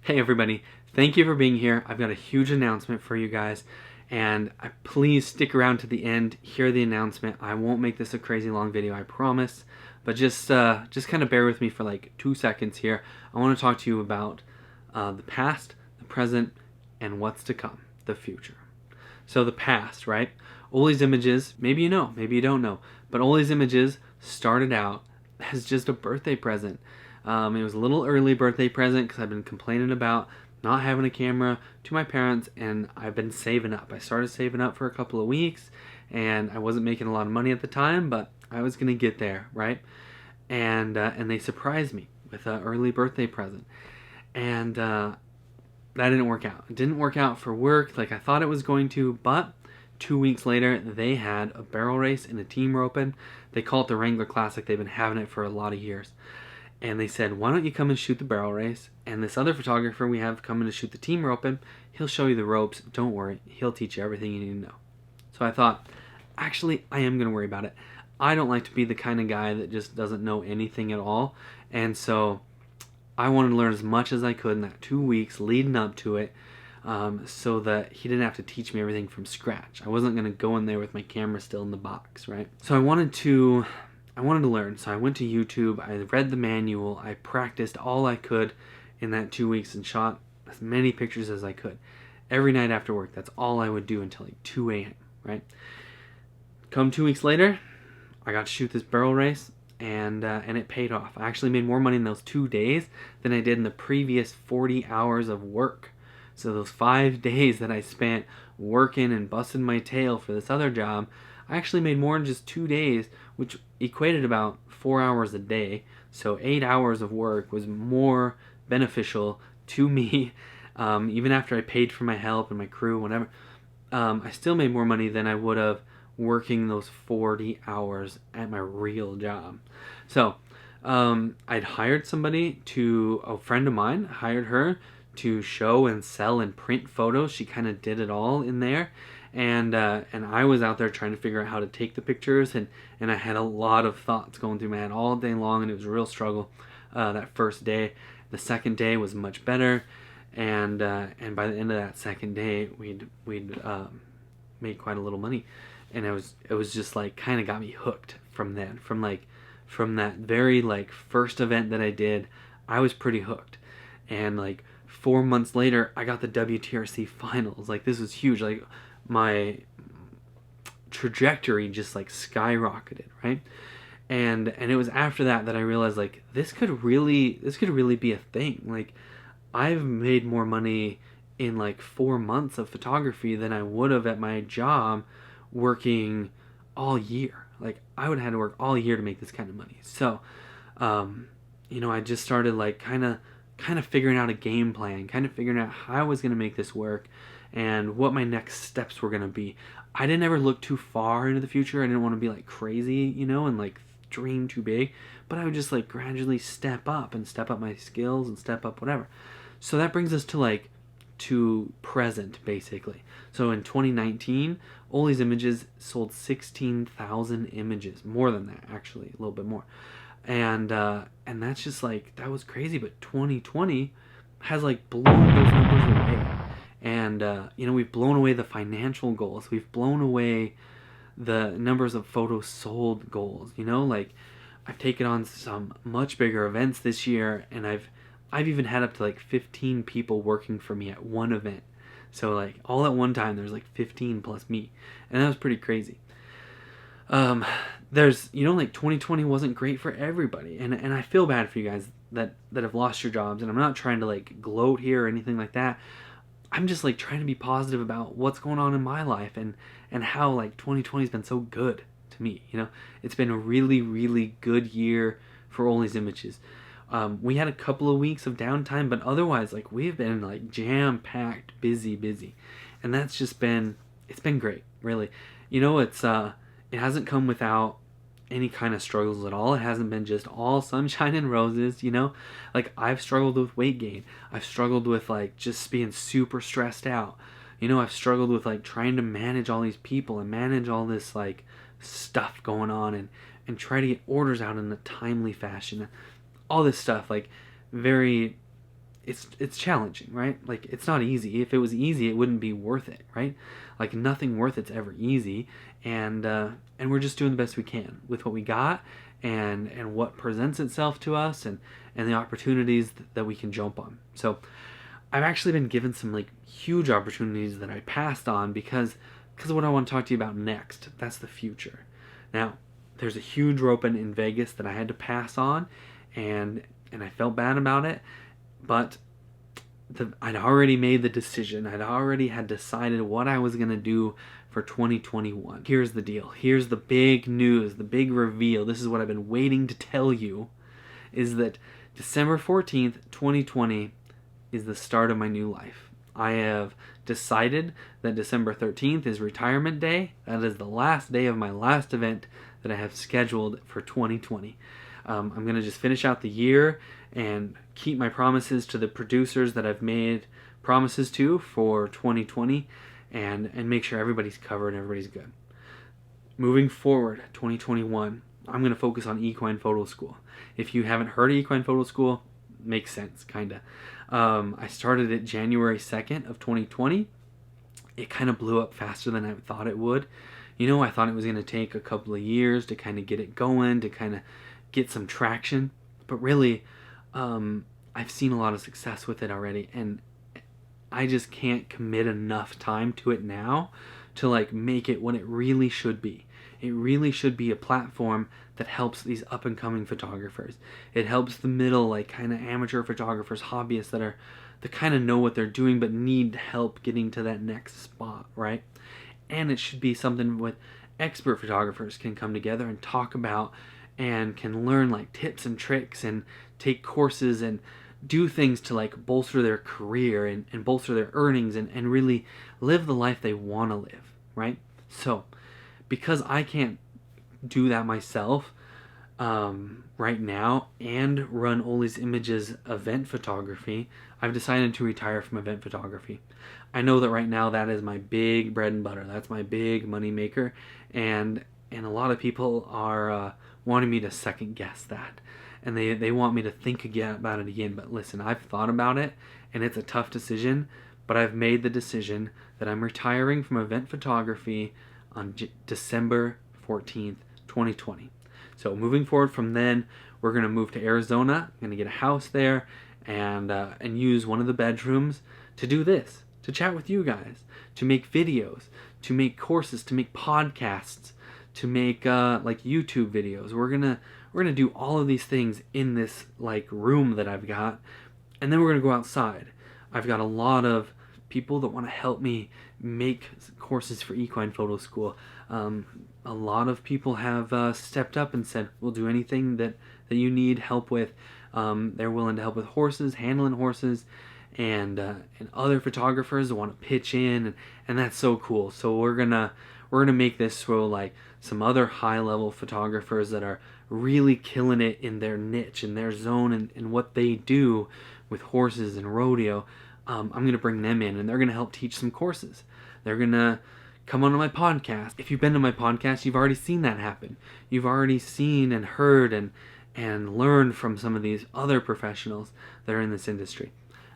Hey everybody, thank you for being here. I've got a huge announcement for you guys, and please stick around to the end, hear the announcement. I won't make this a crazy long video, I promise, but just kind of bear with me for like 2 seconds here. I want to talk to you about the past, the present, and what's to come, the future. So the past, right? Ollie's Images, maybe you know, maybe you don't know, but Ollie's Images started out as just a birthday present. It was a little early birthday present because I've been complaining about not having a camera to my parents, and I've been saving up. I started saving up for a couple of weeks, and I wasn't making a lot of money at the time, but I was gonna get there, right? And they surprised me with an early birthday present, and that didn't work out. It didn't work out for work like I thought it was going to, but 2 weeks later, they had a barrel race and a team roping. They call it the Wrangler Classic. They've been having it for a lot of years. And they said, why don't you come and shoot the barrel race? And this other photographer we have coming to shoot the team roping, he'll show you the ropes. Don't worry. He'll teach you everything you need to know. So I thought, actually, I am going to worry about it. I don't like to be the kind of guy that just doesn't know anything at all. And so I wanted to learn as much as I could in that 2 weeks leading up to it, so that he didn't have to teach me everything from scratch. I wasn't going to go in there with my camera still in the box, right? So I wanted to learn. So I went to YouTube, I read the manual, I practiced all I could in that 2 weeks and shot as many pictures as I could. Every night after work, that's all I would do until like 2 a.m., right? Come 2 weeks later, I got to shoot this barrel race, and it paid off. I actually made more money in those 2 days than I did in the previous 40 hours of work. So those 5 days that I spent working and busting my tail for this other job, I actually made more in just 2 days, which equated about 4 hours a day. So 8 hours of work was more beneficial to me, even after I paid for my help and my crew, whatever. I still made more money than I would have working those 40 hours at my real job. So I'd hired a friend of mine, hired her to show and sell and print photos. She kind of did it all in there. And I was out there trying to figure out how to take the pictures, and I had a lot of thoughts going through my head all day long, and it was a real struggle that first day. The second day was much better, and by the end of that second day, we'd made quite a little money, and it was just like kind of got me hooked from then. From that very like first event that I did, I was pretty hooked, and like 4 months later, I got the WTRC finals. Like, this was huge. Like, my trajectory just like skyrocketed, right? And it was after that that I realized, like, this could really be a thing. Like, I've made more money in like 4 months of photography than I would have at my job working all year. Like, I would have had to work all year to make this kind of money. So I just started like kind of figuring out a game plan, kind of figuring out how I was going to make this work and what my next steps were going to be. I didn't ever look too far into the future. I didn't want to be like crazy, and like dream too big, but I would just like gradually step up my skills and step up whatever. So that brings us to present, basically. So in 2019, Ollie's Images sold 16,000 images, more than that actually, a little bit more. And that's just like, that was crazy. But 2020 has like blown those numbers away, and we've blown away the financial goals, we've blown away the numbers of photos sold goals. Like, I've taken on some much bigger events this year, and I've even had up to like 15 people working for me at one event. So like all at one time, there's like 15 plus me, and that was pretty crazy. There's, like 2020 wasn't great for everybody, and I feel bad for you guys that have lost your jobs, and I'm not trying to like gloat here or anything like that. I'm just like trying to be positive about what's going on in my life, and how like 2020 has been so good to me. It's been a really, really good year for Ollie's Images. We had a couple of weeks of downtime, but otherwise, like, we've been like jam-packed, busy, and that's just been, it's been great, really. It hasn't come without any kind of struggles at all. It hasn't been just all sunshine and roses. Like, I've struggled with weight gain. I've struggled with like just being super stressed out. I've struggled with like trying to manage all these people and manage all this like stuff going on, and try to get orders out in a timely fashion. All this stuff, like, very it's challenging, right? Like, it's not easy. If it was easy, it wouldn't be worth it, right? Like, nothing worth it's ever easy, and we're just doing the best we can with what we got, and what presents itself to us, and the opportunities that we can jump on. So I've actually been given some like huge opportunities that I passed on because of what I want to talk to you about next. That's the future. Now, there's a huge open in Vegas that I had to pass on, and I felt bad about it, but I'd already made the decision. I'd already had decided what I was going to do for 2021. Here's the deal. Here's the big news, the big reveal. This is what I've been waiting to tell you, is that December 14th, 2020 is the start of my new life. I have decided that December 13th is retirement day. That is the last day of my last event that I have scheduled for 2020. I'm going to just finish out the year and keep my promises to the producers that I've made promises to for 2020, and make sure everybody's covered and everybody's good. Moving forward, 2021, I'm going to focus on Equine Photo School. If you haven't heard of Equine Photo School, makes sense, kind of. I started it January 2nd of 2020. It kind of blew up faster than I thought it would. I thought it was going to take a couple of years to kind of get it going, to kind of get some traction. But really, I've seen a lot of success with it already, and I just can't commit enough time to it now to like make it what it really should be. It really should be a platform that helps these up and coming photographers. It helps the middle, like kind of amateur photographers, hobbyists that kind of know what they're doing but need help getting to that next spot, right? And it should be something with expert photographers can come together and talk about, and can learn like tips and tricks and take courses and do things to like bolster their career and bolster their earnings, and really live the life they want to live, right? So because I can't do that myself right now and run Ollie's Images event photography, I've decided to retire from event photography. I know that right now that is my big bread and butter. That's my big money maker, and a lot of people are wanting me to second guess that, and they want me to think again about it again. But listen, I've thought about it, and it's a tough decision, but I've made the decision that I'm retiring from event photography on December 14th, 2020. So moving forward from then, we're going to move to Arizona. I'm going to get a house there, and use one of the bedrooms to do this, to chat with you guys, to make videos, to make courses, to make podcasts, to make like YouTube videos. We're gonna do all of these things in this like room that I've got, and then we're gonna go outside. I've got a lot of people that want to help me make courses for Equine Photo School. A lot of people have stepped up and said, we'll do anything that you need help with. They're willing to help with horses, handling horses, and other photographers that want to pitch in, and that's so cool. So we're gonna make this so like some other high level photographers that are really killing it in their niche, in their zone, and what they do with horses and rodeo. I'm gonna bring them in, and they're gonna help teach some courses. They're gonna come on my podcast. If you've been to my podcast, you've already seen that happen. You've already seen and heard and learned from some of these other professionals that are in this industry.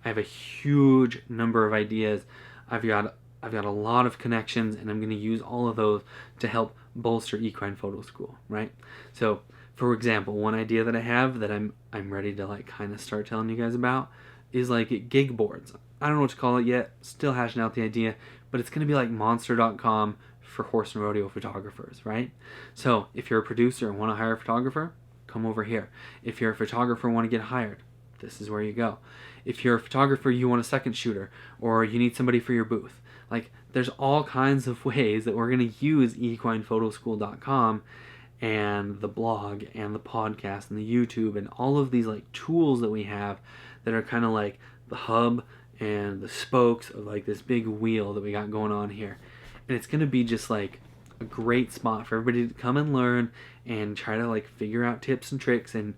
I have a huge number of ideas. I've got a lot of connections, and I'm going to use all of those to help bolster Equine Photo School, right? So, for example, one idea that I have that I'm ready to like kind of start telling you guys about is like gig boards. I don't know what to call it yet. Still hashing out the idea, but it's going to be like monster.com for horse and rodeo photographers, right? So, if you're a producer and want to hire a photographer, come over here. If you're a photographer and want to get hired, this is where you go. If you're a photographer, you want a second shooter, or you need somebody for your booth, like there's all kinds of ways that we're going to use equinephotoschool.com and the blog and the podcast and the YouTube and all of these like tools that we have that are kind of like the hub and the spokes of like this big wheel that we got going on here. And it's going to be just like a great spot for everybody to come and learn and try to like figure out tips and tricks and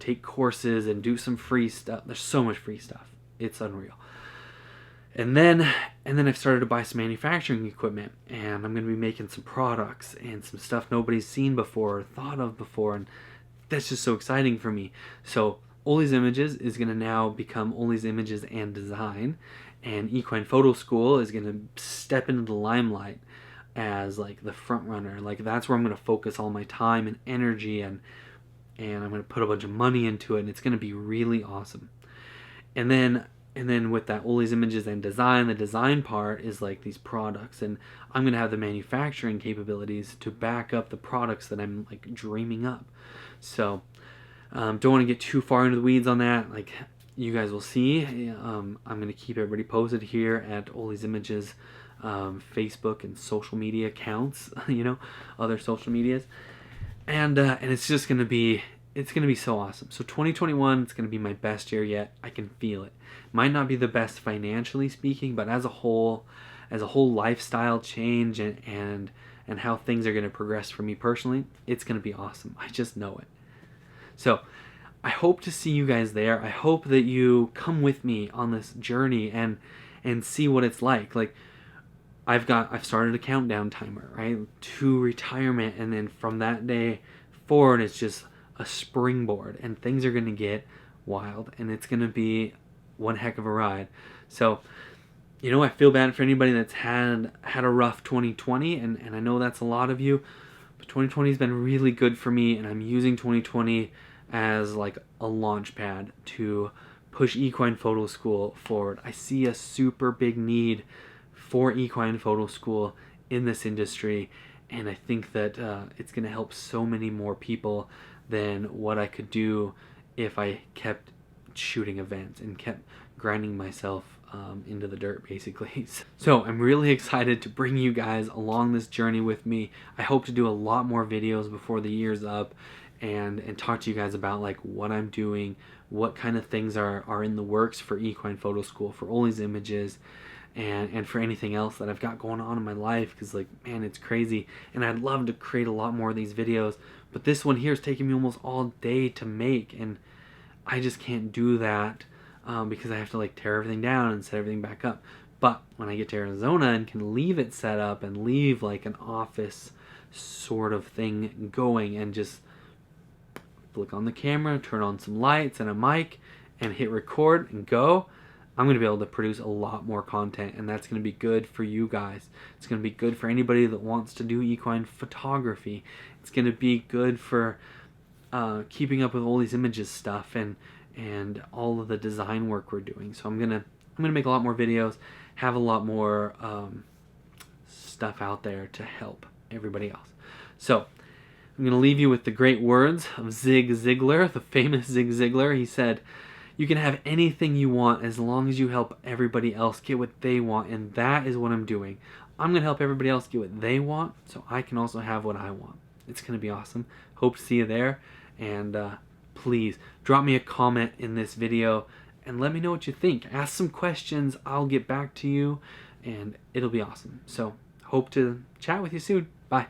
take courses and do some free stuff. There's so much free stuff. It's unreal. And then I've started to buy some manufacturing equipment, and I'm going to be making some products and some stuff nobody's seen before or thought of before, and that's just so exciting for me. So Ollie's Images is going to now become Ollie's Images and Design, and Equine Photo School is going to step into the limelight as like the front runner. Like that's where I'm going to focus all my time and energy, and I'm going to put a bunch of money into it, and it's going to be really awesome. And then with that Ollie's Images and Design, the design part is like these products, and I'm going to have the manufacturing capabilities to back up the products that I'm like dreaming up. So don't want to get too far into the weeds on that. Like you guys will see. I'm going to keep everybody posted here at Ollie's Images Facebook and social media accounts, other social medias. And it's just going to be, it's going to be so awesome. So 2021, it's going to be my best year yet. I can feel it. Might not be the best financially speaking, but as a whole lifestyle change and how things are going to progress for me personally, it's going to be awesome. I just know it. So I hope to see you guys there. I hope that you come with me on this journey and see what it's like. Like I've started a countdown timer, right, to retirement, and then from that day forward, it's just a springboard, and things are going to get wild, and it's going to be one heck of a ride. So, I feel bad for anybody that's had a rough 2020, and I know that's a lot of you, but 2020 has been really good for me, and I'm using 2020 as like a launch pad to push Equine Photo School forward. I see a super big need for Equine Photo School in this industry, and I think that it's going to help so many more people than what I could do if I kept shooting events and kept grinding myself into the dirt, basically. So I'm really excited to bring you guys along this journey with me. I hope to do a lot more videos before the year's up and talk to you guys about like what I'm doing, what kind of things are in the works for Equine Photo School, for Ollie's Images, and for anything else that I've got going on in my life, because like, man, it's crazy, and I'd love to create a lot more of these videos, but this one here is taking me almost all day to make, and I just can't do that because I have to like tear everything down and set everything back up. But when I get to Arizona and can leave it set up and leave like an office sort of thing going and just flick on the camera, turn on some lights and a mic and hit record and go, I'm going to be able to produce a lot more content, and that's going to be good for you guys. It's going to be good for anybody that wants to do equine photography. It's going to be good for keeping up with all these Images stuff and all of the design work we're doing. So I'm gonna make a lot more videos, have a lot more stuff out there to help everybody else. So I'm going to leave you with the great words of Zig Ziglar, the famous Zig Ziglar. He said, "You can have anything you want as long as you help everybody else get what they want," and that is what I'm doing. I'm going to help everybody else get what they want so I can also have what I want. It's going to be awesome. Hope to see you there, and please drop me a comment in this video and let me know what you think. Ask some questions. I'll get back to you, and it'll be awesome. So hope to chat with you soon. Bye.